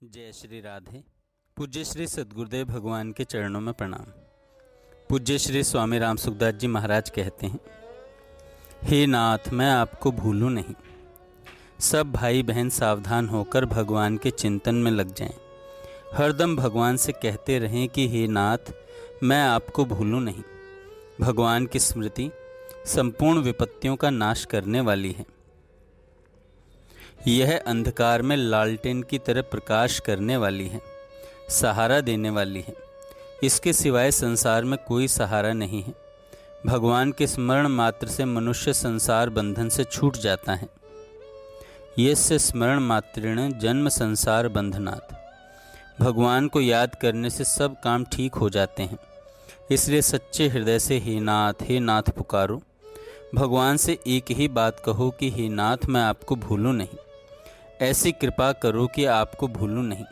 जय श्री राधे। पूज्य श्री सद्गुरुदेव भगवान के चरणों में प्रणाम। पूज्य श्री स्वामी राम सुखदास जी महाराज कहते हैं, हे नाथ मैं आपको भूलूं नहीं। सब भाई बहन सावधान होकर भगवान के चिंतन में लग जाएं। हरदम भगवान से कहते रहें कि हे नाथ मैं आपको भूलूं नहीं। भगवान की स्मृति संपूर्ण विपत्तियों का नाश करने वाली है। यह अंधकार में लालटेन की तरह प्रकाश करने वाली है, सहारा देने वाली है। इसके सिवाय संसार में कोई सहारा नहीं है। भगवान के स्मरण मात्र से मनुष्य संसार बंधन से छूट जाता है। यस्य स्मरण मात्रेण जन्म संसार बंधनात्। भगवान को याद करने से सब काम ठीक हो जाते हैं। इसलिए सच्चे हृदय से हे नाथ पुकारो। भगवान से एक ही बात कहो कि हे नाथ मैं आपको भूलूं नहीं। ऐसी कृपा करो कि आपको भूलूं नहीं।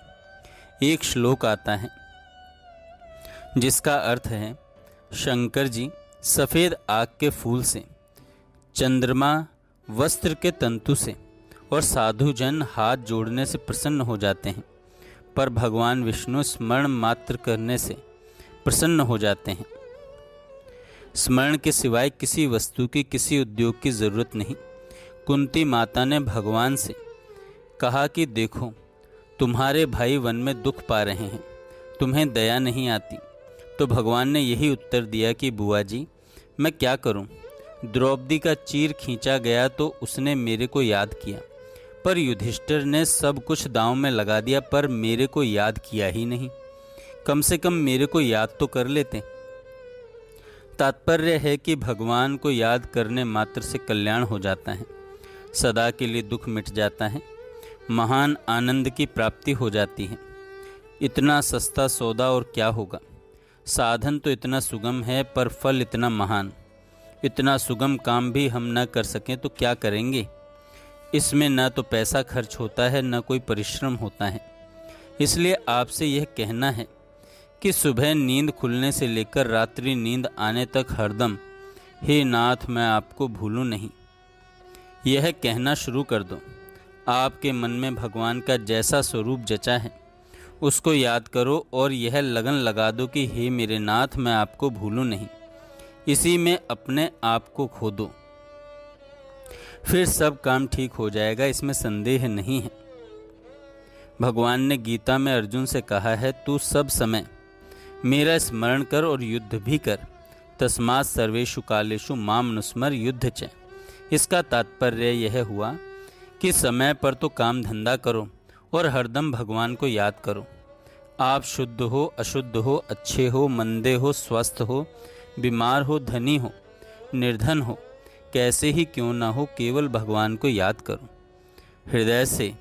एक श्लोक आता है जिसका अर्थ है, शंकर जी सफ़ेद आग के फूल से, चंद्रमा वस्त्र के तंतु से और साधु जन हाथ जोड़ने से प्रसन्न हो जाते हैं, पर भगवान विष्णु स्मरण मात्र करने से प्रसन्न हो जाते हैं। स्मरण के सिवाय किसी वस्तु की, किसी उद्योग की जरूरत नहीं। कुंती माता ने भगवान से कहा कि देखो तुम्हारे भाई वन में दुख पा रहे हैं, तुम्हें दया नहीं आती। तो भगवान ने यही उत्तर दिया कि बुआ जी मैं क्या करूं? द्रौपदी का चीर खींचा गया तो उसने मेरे को याद किया, पर युधिष्ठिर ने सब कुछ दांव में लगा दिया पर मेरे को याद किया ही नहीं। कम से कम मेरे को याद तो कर लेते। तात्पर्य है कि भगवान को याद करने मात्र से कल्याण हो जाता है, सदा के लिए दुख मिट जाता है, महान आनंद की प्राप्ति हो जाती है। इतना सस्ता सौदा और क्या होगा? साधन तो इतना सुगम है पर फल इतना महान। इतना सुगम काम भी हम न कर सकें तो क्या करेंगे? इसमें न तो पैसा खर्च होता है, न कोई परिश्रम होता है। इसलिए आपसे यह कहना है कि सुबह नींद खुलने से लेकर रात्रि नींद आने तक हरदम हे नाथ मैं आपको भूलूं नहीं, यह कहना शुरू कर दो। आपके मन में भगवान का जैसा स्वरूप जचा है उसको याद करो और यह लगन लगा दो कि हे मेरे नाथ मैं आपको भूलूं नहीं। इसी में अपने आप को खो दो, फिर सब काम ठीक हो जाएगा, इसमें संदेह नहीं है। भगवान ने गीता में अर्जुन से कहा है, तू सब समय मेरा स्मरण कर और युद्ध भी कर। तस्मात् सर्वेषु कालेषु माम अनुस्मर युद्ध च। इसका तात्पर्य यह हुआ कि समय पर तो काम धंधा करो और हरदम भगवान को याद करो। आप शुद्ध हो, अशुद्ध हो, अच्छे हो, मंदे हो, स्वस्थ हो, बीमार हो, धनी हो, निर्धन हो, कैसे ही क्यों ना हो, केवल भगवान को याद करो। हृदय से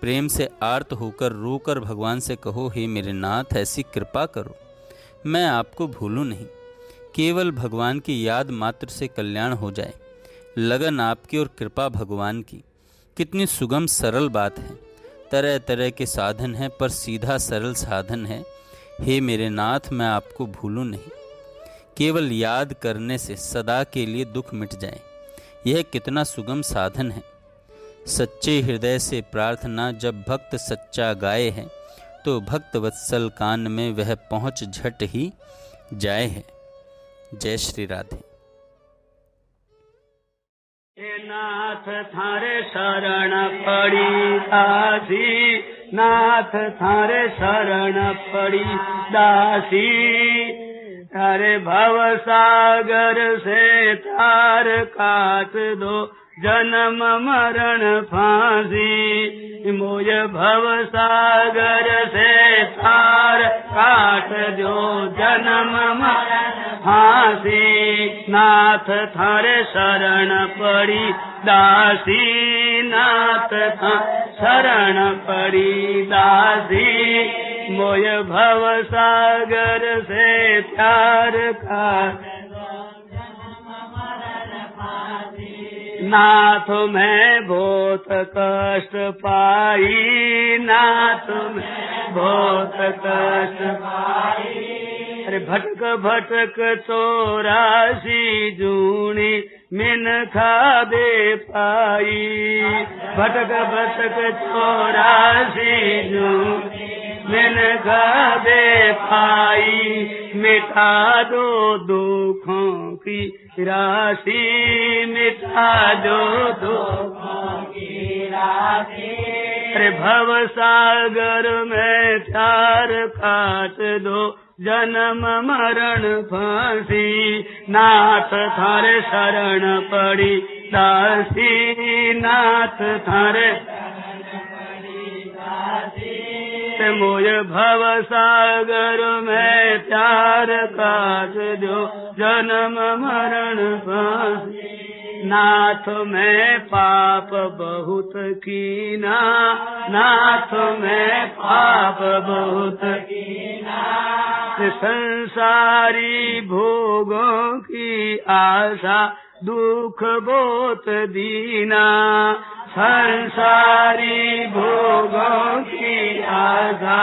प्रेम से आर्त होकर रोकर भगवान से कहो, हे मेरे नाथ ऐसी कृपा करो मैं आपको भूलूं नहीं। केवल भगवान की याद मात्र से कल्याण हो जाए। लगन आपकी और कृपा भगवान की। कितनी सुगम सरल बात है। तरह तरह के साधन हैं पर सीधा सरल साधन है, हे मेरे नाथ मैं आपको भूलूं नहीं। केवल याद करने से सदा के लिए दुख मिट जाए। यह कितना सुगम साधन है। सच्चे हृदय से प्रार्थना जब भक्त सच्चा गाए है तो भक्त वत्सल कान में वह पहुँच झट ही जाए है। जय श्री राधे। नाथ थारे शरण पड़ी दासी, नाथ थारे शरण पड़ी दासी। तारे भव सागर से तार काट दो जन्म मरण फांसी। मोय भव सागर से तार काट दो जन्म मरण फांसी। नाथ थारे शरण पड़ी दासी, नाथ थारे शरण पड़ी दासी। मोय भव सागर से प्यार का नाथ में बहुत कष्ट पाई, नाथ में बहुत कष्ट पाई। अरे भटक भटक 84 जूनी मिन खादे पाई। भटक भटक 84 जूनी बिन दे पाई, मिटा दो दुखों की राशि, मिटा दो दुखों की राशि। अरे भव सागर में चार काट दो, जन्म मरण फांसी, नाथ थारे शरण पड़ी दासी, नाथ थारे मोय भव सागर में प्यार काट दो, जन्म मरण फांसी। नाथ मैं पाप बहुत कीना, नाथ मैं पाप बहुत कीना, संसारी भोगों की आशा दुख बहुत दीना, संसारी भोगों की आशा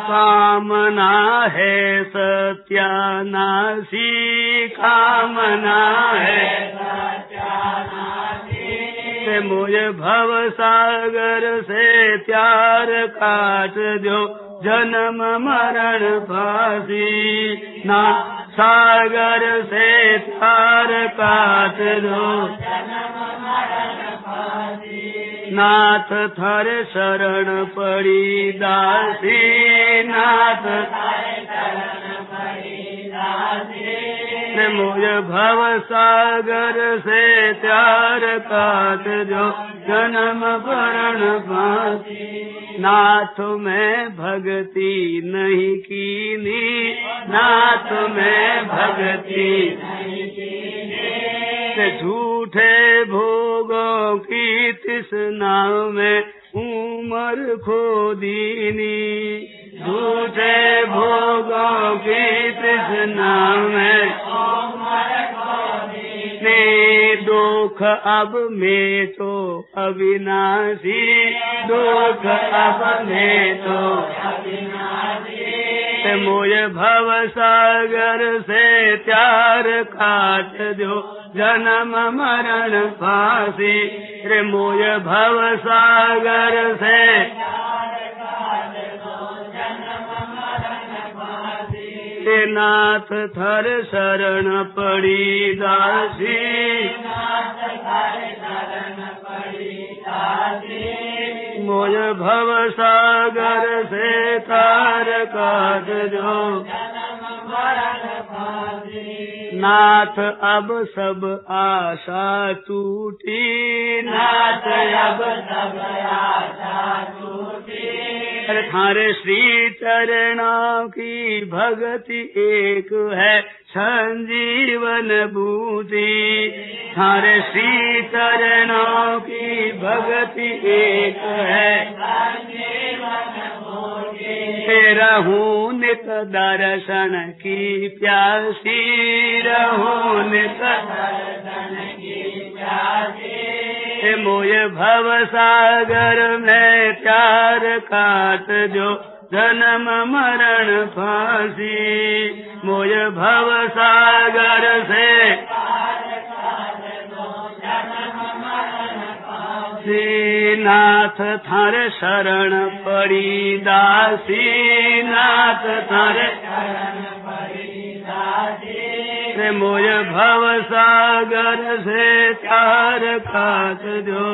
कामना है सत्यानाशी, कामना है सत्यानाशी। मोय भव सागर से प्यार काट दो, जन्म मरण फांसी, ना सागर से प्यार काट दो, नाथ थारे शरण पड़ी दासी, नाथ थारे शरण पड़ी दासी। मोय भव सागर से प्यार काट दो, जन्म मरण फांसी। नाथ में भक्ति नहीं कीनी, नाथ में भक्ति नहीं कीनी, झूठे भोगों की तृष्णा में उम्र खो दीनी, झूठे भोगों की तृष्णा में उम्र खो दीनी। दुख अब में तो अविनाशी, दुख अब में तो अविनाशी। मोय भव सागर से प्यार काट दो, जन्म मरण फांसी। रे मोय भव सागर से नाथ थर शरण पड़ी दासी, मोय भव सागर से तार काट दो, नाथ अब सब आशा टूटी, नाथ अब सब आशा टूटी। थारे श्री चरणों की भक्ति एक है संजीवन बूटी, थारे श्री चरणों की भक्ति एक है संजीवन बूटी। रहूं नित दर्शन की प्यासी, रहूं नित दर्शन की प्यासी। मोय भव सागर में प्यार काट दो, जन्म मरण फांसी। मोय भव सागर से नाथ थारे शरण पड़ी दासी, नाथ थारे शरण पड़ी दासी। मोय भव सागर से प्यार काट दो,